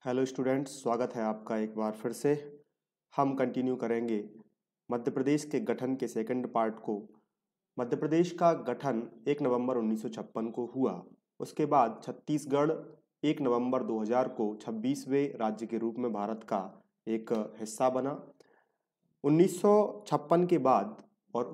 Hello students, स्वागत है आपका एक बार फिर से। हम कंटिन्यू करेंगे मध्य प्रदेश के गठन के सेकंड पार्ट को। मध्य प्रदेश का गठन 1 नवंबर 1956 को हुआ। उसके बाद छत्तीसगढ़ 1 नवंबर 2000 को 26वें राज्य के रूप में भारत का एक हिस्सा बना। 1956 के बाद और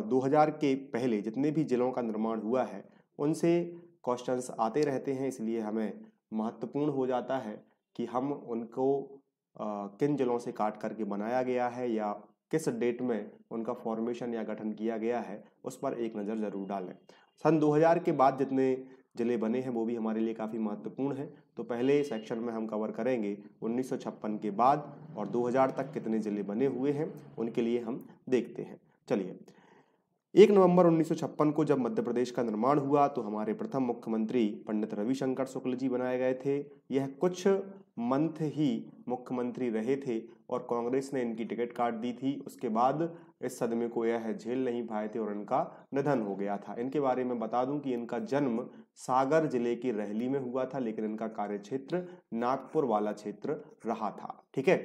2000 के पहले जितने भी जिलों का निर्माण हुआ है उनसे क्वेश्चंस आते रहते हैं, इसलिए हमें महत्वपूर्ण हो जाता है कि हम उनको किन जिलों से काट करके बनाया गया है या किस डेट में उनका फॉर्मेशन या गठन किया गया है उस पर एक नज़र जरूर डालें। सन 2000 के बाद जितने जिले बने हैं वो भी हमारे लिए काफ़ी महत्वपूर्ण है। तो पहले सेक्शन में हम कवर करेंगे 1956 के बाद और 2000 तक कितने जिले बने हुए हैं उनके लिए हम देखते हैं। चलिए, 1 नवंबर 1956 को जब मध्य प्रदेश का निर्माण हुआ तो हमारे प्रथम मुख्यमंत्री पंडित रविशंकर शुक्ल जी बनाए गए थे। यह कुछ मंथ ही मुख्यमंत्री रहे थे और कांग्रेस ने इनकी टिकट काट दी थी। उसके बाद इस सदमे को यह झेल नहीं पाए थे और इनका निधन हो गया था। इनके बारे में बता दूं कि इनका जन्म सागर जिले के रहली में हुआ था, लेकिन इनका कार्यक्षेत्र नागपुर वाला क्षेत्र रहा था। ठीक है,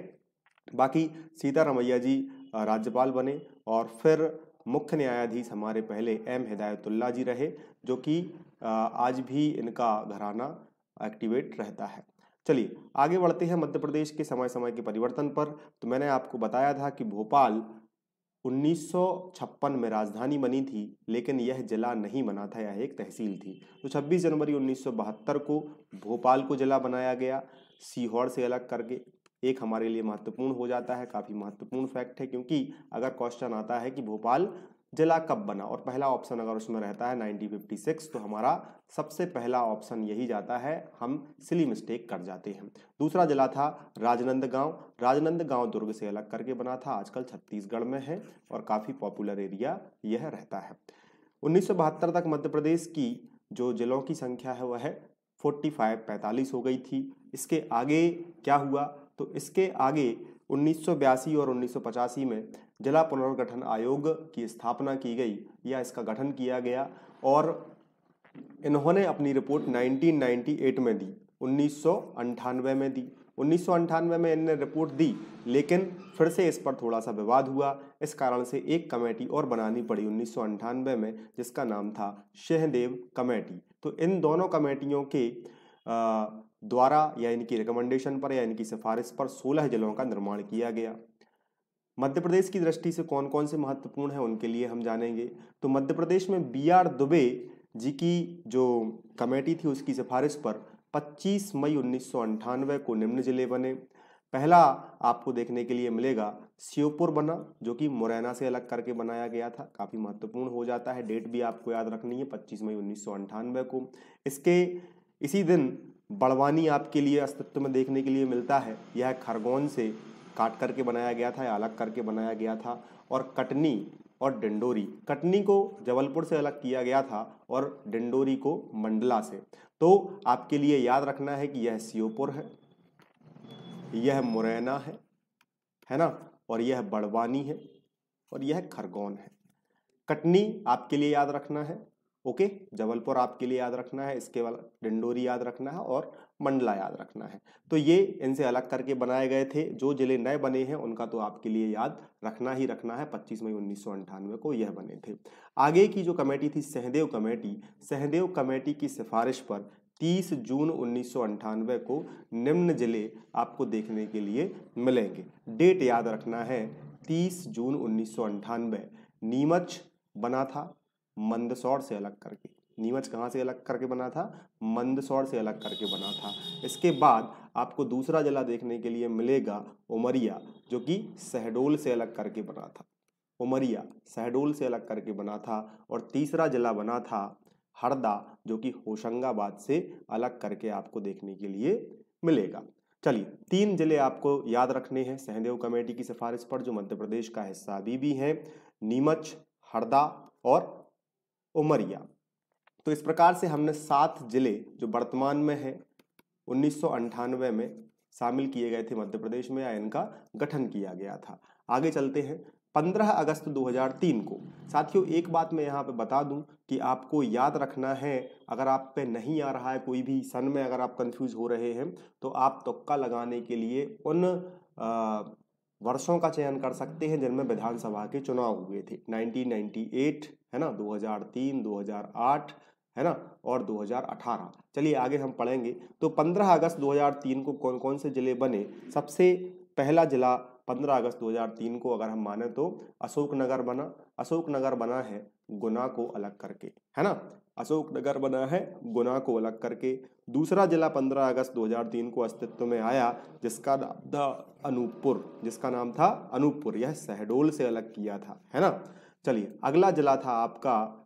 बाकी सीतारमैया जी राज्यपाल बने और फिर मुख्य न्यायाधीश हमारे पहले एम हिदायतुल्लाह जी रहे, जो कि आज भी इनका घराना एक्टिवेट रहता है। चलिए आगे बढ़ते हैं मध्य प्रदेश के समय समय के परिवर्तन पर। तो मैंने आपको बताया था कि भोपाल 1956 में राजधानी बनी थी, लेकिन यह जिला नहीं बना था, यह एक तहसील थी। तो 26 जनवरी 1972 को भोपाल को जिला बनाया गया, सीहोर से अलग करके। एक हमारे लिए महत्वपूर्ण हो जाता है, काफ़ी महत्वपूर्ण फैक्ट है, क्योंकि अगर क्वेश्चन आता है कि भोपाल जिला कब बना और पहला ऑप्शन अगर उसमें रहता है 1956, तो हमारा सबसे पहला ऑप्शन यही जाता है, हम सिली मिस्टेक कर जाते हैं। दूसरा जिला था राजनांदगांव। राजनांदगांव दुर्ग से अलग करके बना था, आजकल छत्तीसगढ़ में है और काफ़ी पॉपुलर एरिया यह रहता है। 1972 तक मध्य प्रदेश की जो जिलों की संख्या है वह 45 हो गई थी। इसके आगे क्या हुआ, तो इसके आगे 1982 और 1985 में जिला पुनर्गठन आयोग की स्थापना की गई या इसका गठन किया गया और इन्होंने अपनी रिपोर्ट 1998 में दी, 1998 में दी। 1998 में इन्होंने रिपोर्ट दी, लेकिन फिर से इस पर थोड़ा सा विवाद हुआ। इस कारण से एक कमेटी और बनानी पड़ी 1998 में, जिसका नाम था शहदेव कमेटी। तो इन दोनों कमेटियों के द्वारा या इनकी रिकमेंडेशन पर या इनकी सिफारिश पर 16 जिलों का निर्माण किया गया। मध्य प्रदेश की दृष्टि से कौन कौन से महत्वपूर्ण हैं उनके लिए हम जानेंगे। तो मध्य प्रदेश में BR दुबे जी की जो कमेटी थी उसकी सिफारिश पर 25 मई 1998 को निम्न जिले बने। पहला आपको देखने के लिए मिलेगा श्योपुर बना, जो कि मुरैना से अलग करके बनाया गया था, काफ़ी महत्वपूर्ण हो जाता है। डेट भी आपको याद रखनी है, 25 मई 1998 को। इसके इसी दिन बड़वानी आपके लिए अस्तित्व में देखने के लिए मिलता है। यह खरगोन से काट करके बनाया गया था या अलग करके बनाया गया था। और कटनी और डिंडोरी, कटनी को जबलपुर से अलग किया गया था और डिंडोरी को मंडला से। तो आपके लिए याद रखना है कि यह श्योपुर है, यह मुरैना है ना, और यह बड़वानी है और यह खरगोन है। कटनी आपके लिए याद रखना है, ओके। जबलपुर आपके लिए याद रखना है, इसके बाद डिंडोरी याद रखना है और मंडला याद रखना है। तो ये इनसे अलग करके बनाए गए थे। जो जिले नए बने हैं उनका तो आपके लिए याद रखना ही रखना है, 25 मई 1998 को यह बने थे। आगे की जो कमेटी थी सहदेव कमेटी, सहदेव कमेटी की सिफारिश पर 30 जून 1998 को निम्न जिले आपको देखने के लिए मिलेंगे। डेट याद रखना है 30 जून 1998। नीमच बना था मंदसौर से अलग करके। नीमच कहाँ से अलग करके बना था? मंदसौर से अलग करके बना था। इसके बाद आपको दूसरा जिला देखने के लिए मिलेगा उमरिया, जो कि शहडोल से अलग करके बना था। उमरिया शहडोल से अलग करके बना था। और तीसरा जिला बना था हरदा, जो कि होशंगाबाद से अलग करके आपको देखने के लिए मिलेगा। चलिए, 3 जिले आपको याद रखने हैं सहदेव कमेटी की सिफारिश पर, जो मध्य प्रदेश का हिस्सा अभी भी है, नीमच, हरदा और उमरिया। तो इस प्रकार से हमने 7 जिले जो वर्तमान में है 1998 में शामिल किए गए थे मध्य प्रदेश में, या इनका गठन किया गया था। आगे चलते हैं। 15 अगस्त 2003 को। साथियों एक बात मैं यहाँ पे बता दूं कि आपको याद रखना है, अगर आप पे नहीं आ रहा है कोई भी सन में, अगर आप कंफ्यूज हो रहे हैं तो आप तुक्का लगाने के लिए उन वर्षों का चयन कर सकते हैं जिनमें विधानसभा के चुनाव हुए थे। 1998 है ना, 2003, 2008 है ना, और 2018। चलिए आगे हम पढ़ेंगे। तो 15 अगस्त 2003 को कौन कौन से जिले बने? सबसे पहला जिला 15 अगस्त 2003 को अगर हम माने तो अशोकनगर बना। अशोकनगर बना है गुना को अलग करके, है ना, अशोकनगर बना है गुना को अलग करके। दूसरा जिला 15 अगस्त 2003 को अस्तित्व में आया जिसका नाम था अनूपपुर, जिसका नाम था अनूपपुर। यह शहडोल से अलग किया था, है ना। चलिए अगला जिला था आपका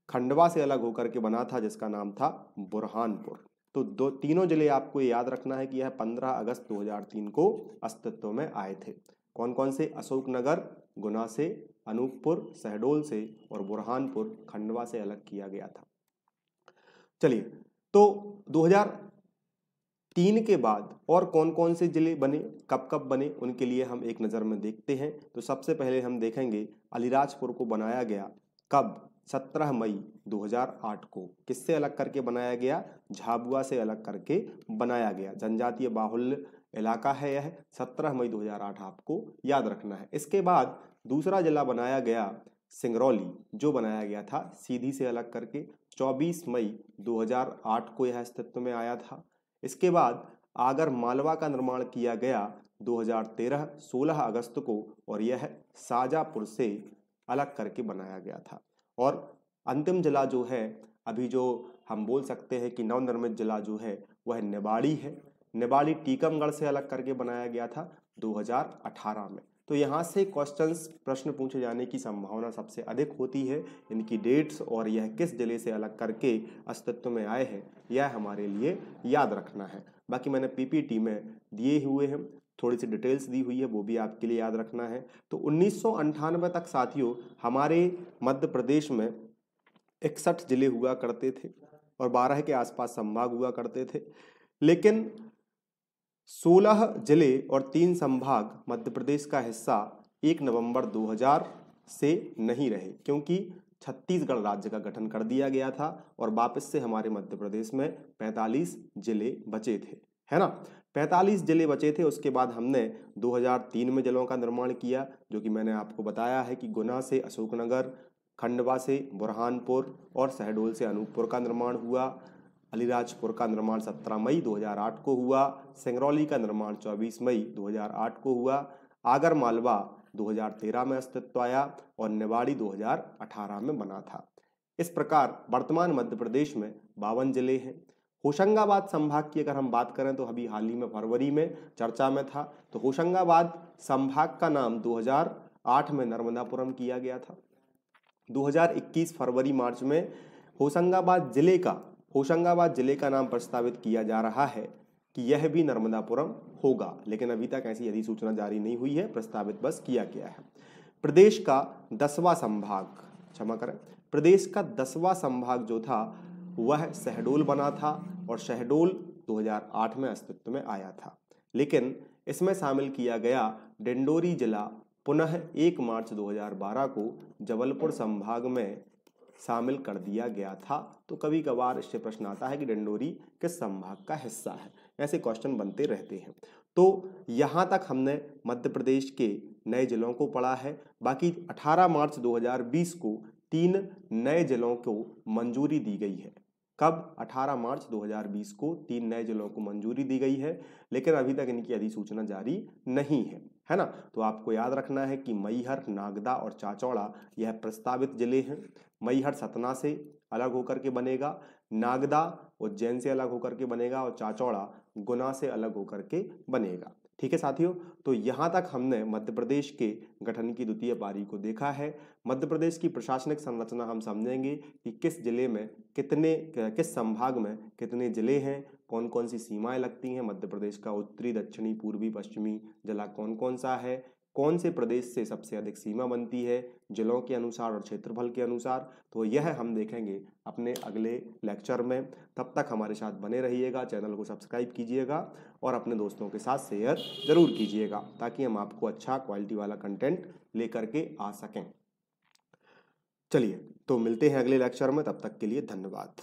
खंडवा से अलग होकर के बना था जिसका नाम था बुरहानपुर। तो तीनों जिले आपको याद रखना है कि यह 15 अगस्त 2003 को अस्तित्व में आए थे। कौन कौन से? अशोकनगर गुना से, अनूपपुर शहडोल से, और बुरहानपुर खंडवा से अलग किया गया था। चलिए तो 2003 के बाद और कौन कौन से जिले बने, कब कब बने, उनके लिए हम एक नज़र में देखते हैं। तो सबसे पहले हम देखेंगे अलीराजपुर को बनाया गया कब? 17 मई 2008 को। किससे अलग करके बनाया गया? झाबुआ से अलग करके बनाया गया। जनजातीय बाहुल्य इलाका है यह। 17 मई 2008 आपको याद रखना है। इसके बाद दूसरा जिला बनाया गया सिंगरौली, जो बनाया गया था सीधी से अलग करके। 24 मई 2008 को यह अस्तित्व में आया था। इसके बाद आगर मालवा का निर्माण किया गया 2013 16 अगस्त को, और यह शाजापुर से अलग करके बनाया गया था। और अंतिम जिला जो है, अभी जो हम बोल सकते हैं कि नवनिर्मित जिला जो है वह निवाड़ी है। निवाड़ी टीकमगढ़ से अलग करके बनाया गया था 2018 में। तो यहाँ से क्वेश्चंस, प्रश्न पूछे जाने की संभावना सबसे अधिक होती है। इनकी डेट्स और यह किस जिले से अलग करके अस्तित्व में आए हैं यह हमारे लिए याद रखना है। बाकी मैंने पीपीटी में दिए हुए हैं, थोड़ी सी डिटेल्स दी हुई है, वो भी आपके लिए याद रखना है। तो 1998 तक साथियों हमारे मध्य प्रदेश में 61 जिले हुआ करते थे और 12 के आसपास संभाग हुआ करते थे। लेकिन 16 जिले और 3 संभाग मध्य प्रदेश का हिस्सा 1 नवंबर 2000 से नहीं रहे, क्योंकि छत्तीसगढ़ राज्य का गठन कर दिया गया था और वापस से हमारे मध्य प्रदेश में 45 जिले बचे थे, है ना। 45 जिले बचे थे। उसके बाद हमने 2003 में जिलों का निर्माण किया, जो कि मैंने आपको बताया है कि गुना से अशोकनगर, खंडवा से बुरहानपुर और शहडोल से अनूपपुर का निर्माण हुआ। अलीराजपुर का निर्माण 17 मई 2008 को हुआ। सिंगरौली का निर्माण 24 मई 2008 को हुआ। आगर मालवा 2013 में अस्तित्व आया और निवाड़ी 2018 में बना था। इस प्रकार वर्तमान मध्य प्रदेश में 52 जिले हैं। होशंगाबाद संभाग की अगर हम बात करें तो अभी हाल ही में फरवरी में चर्चा में था। तो होशंगाबाद संभाग का नाम 2008 में नर्मदापुरम किया गया था। 2021 फरवरी मार्च में होशंगाबाद जिले का नाम प्रस्तावित किया जा रहा है कि यह भी नर्मदापुरम होगा, लेकिन अभी तक ऐसी अधिसूचना जारी नहीं हुई है, प्रस्तावित बस किया गया है। प्रदेश का 10वां संभाग, क्षमा करें, प्रदेश का 10वां संभाग जो था वह शहडोल बना था और शहडोल 2008 में अस्तित्व में आया था। लेकिन इसमें शामिल किया गया डिंडोरी जिला पुनः 1 मार्च 2012 को जबलपुर संभाग में शामिल कर दिया गया था। तो कभी कभार इससे प्रश्न आता है कि डिंडोरी किस संभाग का हिस्सा है, ऐसे क्वेश्चन बनते रहते हैं। तो यहाँ तक हमने मध्य प्रदेश के नए जिलों को पढ़ा है। बाकी 18 मार्च 2020 को 3 नए जिलों को मंजूरी दी गई है। कब? 18 मार्च 2020 को 3 नए जिलों को मंजूरी दी गई है, लेकिन अभी तक इनकी अधिसूचना जारी नहीं है ना। तो आपको याद रखना है कि मैहर, नागदा और चाचौड़ा यह प्रस्तावित जिले हैं। मैहर सतना से अलग होकर के बनेगा, नागदा उज्जैन से अलग होकर के बनेगा और चाचौड़ा गुना से अलग होकर के बनेगा। ठीक है साथियों, तो यहाँ तक हमने मध्य प्रदेश के गठन की द्वितीय पारी को देखा है। मध्य प्रदेश की प्रशासनिक संरचना हम समझेंगे कि किस जिले में किस संभाग में कितने जिले हैं, कौन कौन सी सीमाएं लगती हैं, मध्य प्रदेश का उत्तरी, दक्षिणी, पूर्वी, पश्चिमी जिला कौन कौन सा है, कौन से प्रदेश से सबसे अधिक सीमा बनती है जिलों के अनुसार और क्षेत्रफल के अनुसार, तो यह हम देखेंगे अपने अगले लेक्चर में। तब तक हमारे साथ बने रहिएगा, चैनल को सब्सक्राइब कीजिएगा और अपने दोस्तों के साथ शेयर जरूर कीजिएगा ताकि हम आपको अच्छा क्वालिटी वाला कंटेंट लेकर के आ सकें। चलिए तो मिलते हैं अगले लेक्चर में, तब तक के लिए धन्यवाद।